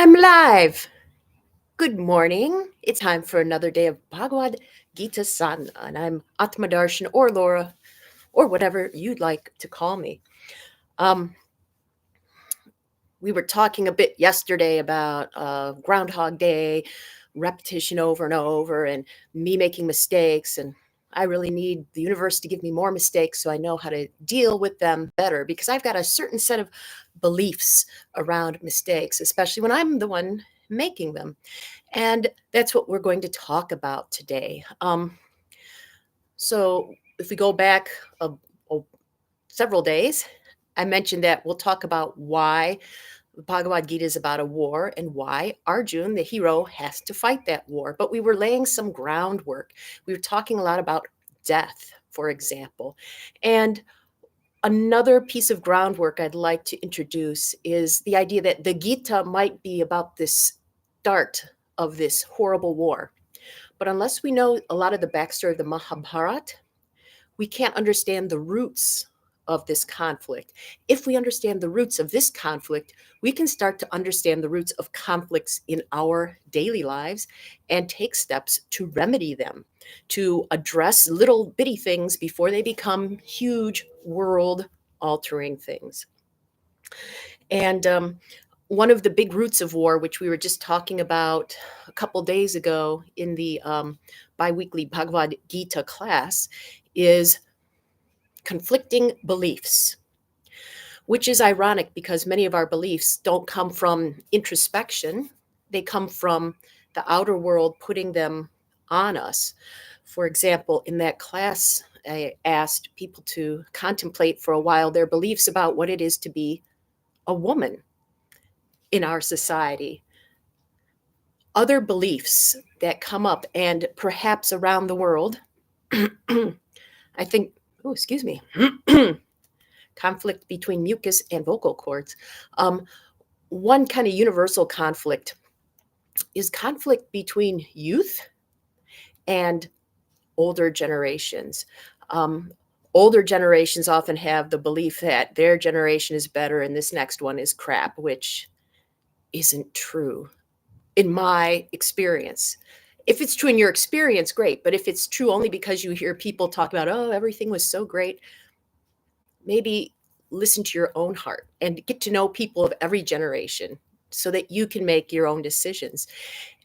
I'm live. Good morning. It's time for another day of Bhagavad Gita Sadhana, and I'm Atmadarshan or Laura, or whatever you'd like to call me. We were talking a bit yesterday about Groundhog Day, repetition over and over, and me making mistakes. And I really need the universe to give me more mistakes so I know how to deal with them better, because I've got a certain set of beliefs around mistakes, especially when I'm the one making them. And that's what we're going to talk about today. So if we go back a- several days, I mentioned that we'll talk about why the Bhagavad Gita is about a war and why Arjun, the hero, has to fight that war. But we were laying some groundwork. We were talking a lot about death, for example. And another piece of groundwork I'd like to introduce is the idea that the Gita might be about this start of this horrible war. But unless we know a lot of the backstory of the Mahabharata, we can't understand the roots of this conflict. If we understand the roots of this conflict, we can start to understand the roots of conflicts in our daily lives and take steps to remedy them, to address little bitty things before they become huge world altering things. And one of the big roots of war, which we were just talking about a couple days ago in the biweekly Bhagavad Gita class, is conflicting beliefs, which is ironic because many of our beliefs don't come from introspection. They come from the outer world putting them on us. For example, in that class, I asked people to contemplate for a while their beliefs about what it is to be a woman in our society. Other beliefs that come up and perhaps around the world, I think, oh, excuse me, conflict between mucus and vocal cords. One kind of universal conflict is conflict between youth and older generations. Um, Older generations often have the belief that their generation is better and this next one is crap, which isn't true in my experience. If it's true in your experience, great. But if it's true only because you hear people talk about, oh, everything was so great, maybe listen to your own heart and get to know people of every generation so that you can make your own decisions.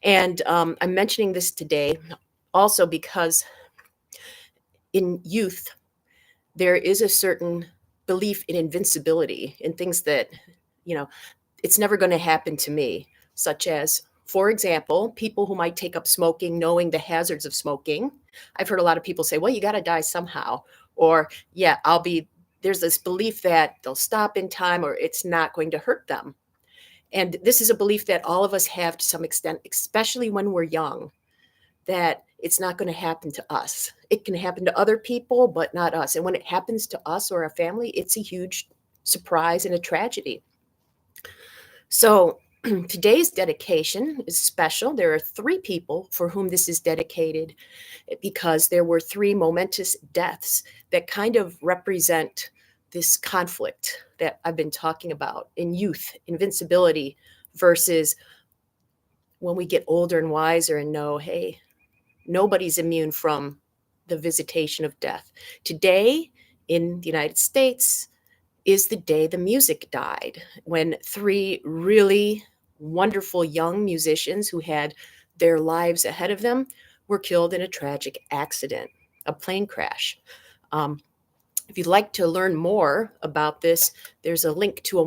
And I'm mentioning this today also because in youth, there is a certain belief in invincibility, in things that, you know, it's never going to happen to me, such as, for example, people who might take up smoking, knowing the hazards of smoking. I've heard a lot of people say, well, you got to die somehow. Or, yeah, there's this belief that they'll stop in time or it's not going to hurt them. And this is a belief that all of us have to some extent, especially when we're young, that it's not going to happen to us. It can happen to other people, but not us. And when it happens to us or a family, it's a huge surprise and a tragedy. So today's dedication is special. There are 3 people for whom this is dedicated because there were 3 momentous deaths that kind of represent this conflict that I've been talking about in youth, invincibility, versus when we get older and wiser and know, hey, nobody's immune from the visitation of death. Today in the United States is the day the music died, when 3 really wonderful young musicians who had their lives ahead of them were killed in a tragic accident, a plane crash. If you'd like to learn more about this, there's a link to a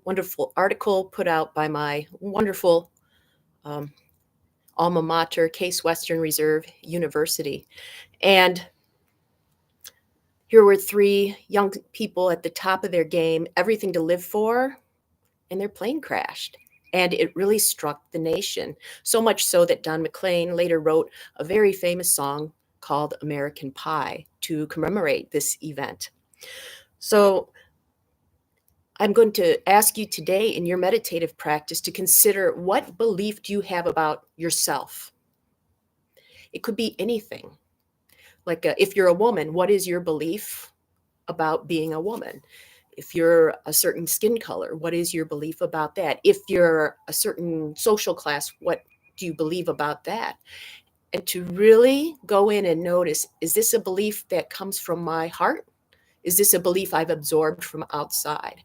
wonderful article put out by my wonderful alma mater, Case Western Reserve University. And here were 3 young people at the top of their game, everything to live for, and their plane crashed. And it really struck the nation, so much so that Don McLean later wrote a very famous song called American Pie to commemorate this event. So I'm going to ask you today in your meditative practice to consider, what belief do you have about yourself? It could be anything. Like if you're a woman, what is your belief about being a woman? If you're a certain skin color, what is your belief about that? If you're a certain social class, what do you believe about that? And to really go in and notice, is this a belief that comes from my heart? Is this a belief I've absorbed from outside?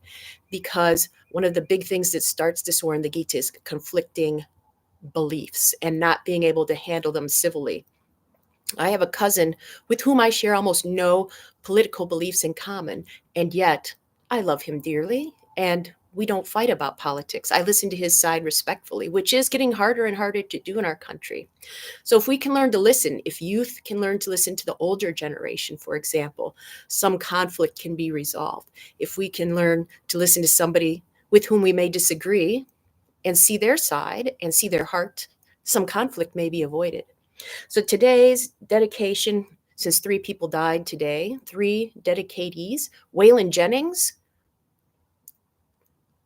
Because one of the big things that starts this war in the Gita is conflicting beliefs and not being able to handle them civilly. I have a cousin with whom I share almost no political beliefs in common, and yet I love him dearly, and we don't fight about politics. I listen to his side respectfully, which is getting harder and harder to do in our country. So if we can learn to listen, if youth can learn to listen to the older generation, for example, some conflict can be resolved. If we can learn to listen to somebody with whom we may disagree and see their side and see their heart, some conflict may be avoided. So today's dedication, since 3 people died today, 3 dedicatees, Waylon Jennings,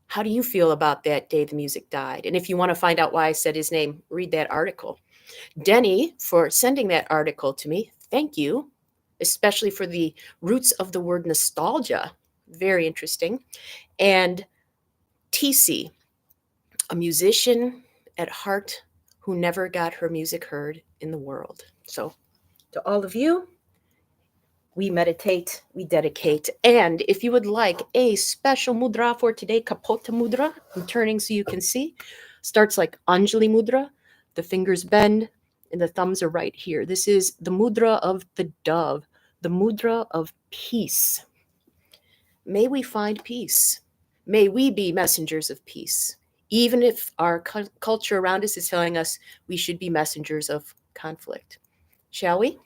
how do you feel about that day the music died? And if you want to find out why I said his name, read that article. Deni, for sending that article to me, thank you, especially for the roots of the word nostalgia. Very interesting. And TC, a musician at heart who never got her music heard in the world. So to all of you, we meditate, we dedicate. And if you would like a special mudra for today, Kapota mudra, I'm turning so you can see, starts like Anjali mudra. The fingers bend and the thumbs are right here. This is the mudra of the dove, the mudra of peace. May we find peace. May we be messengers of peace, even if our culture around us is telling us we should be messengers of conflict. Shall we?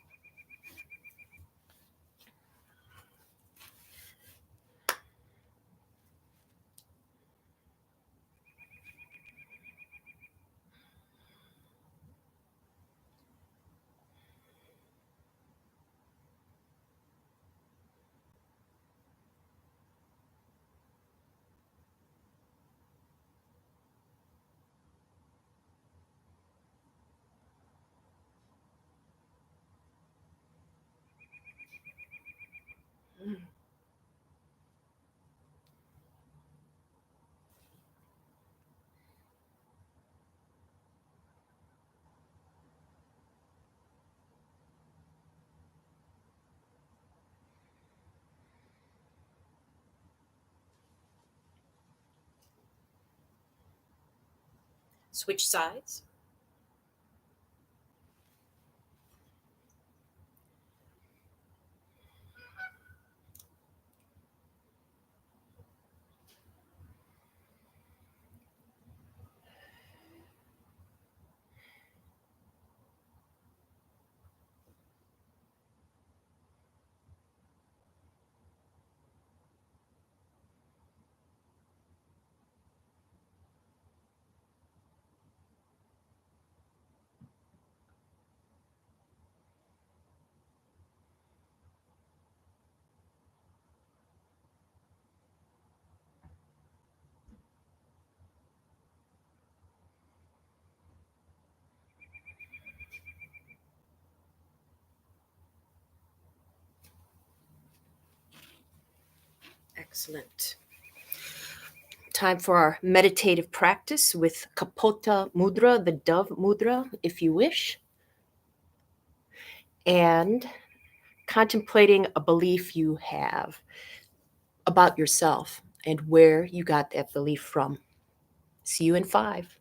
Switch sides. Excellent. Time for our meditative practice with Kapota mudra, the dove mudra, if you wish, and contemplating a belief you have about yourself and where you got that belief from. See you in 5.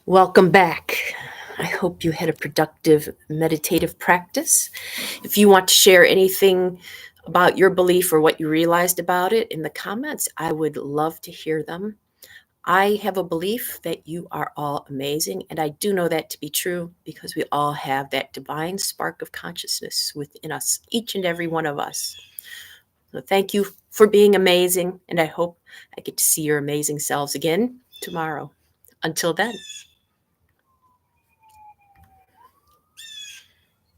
Welcome back. I hope you had a productive meditative practice. If you want to share anything about your belief or what you realized about it in the comments, I would love to hear them. I have a belief that you are all amazing, and I do know that to be true because we all have that divine spark of consciousness within us, each and every one of us. So thank you for being amazing, and I hope I get to see your amazing selves again tomorrow. Until then.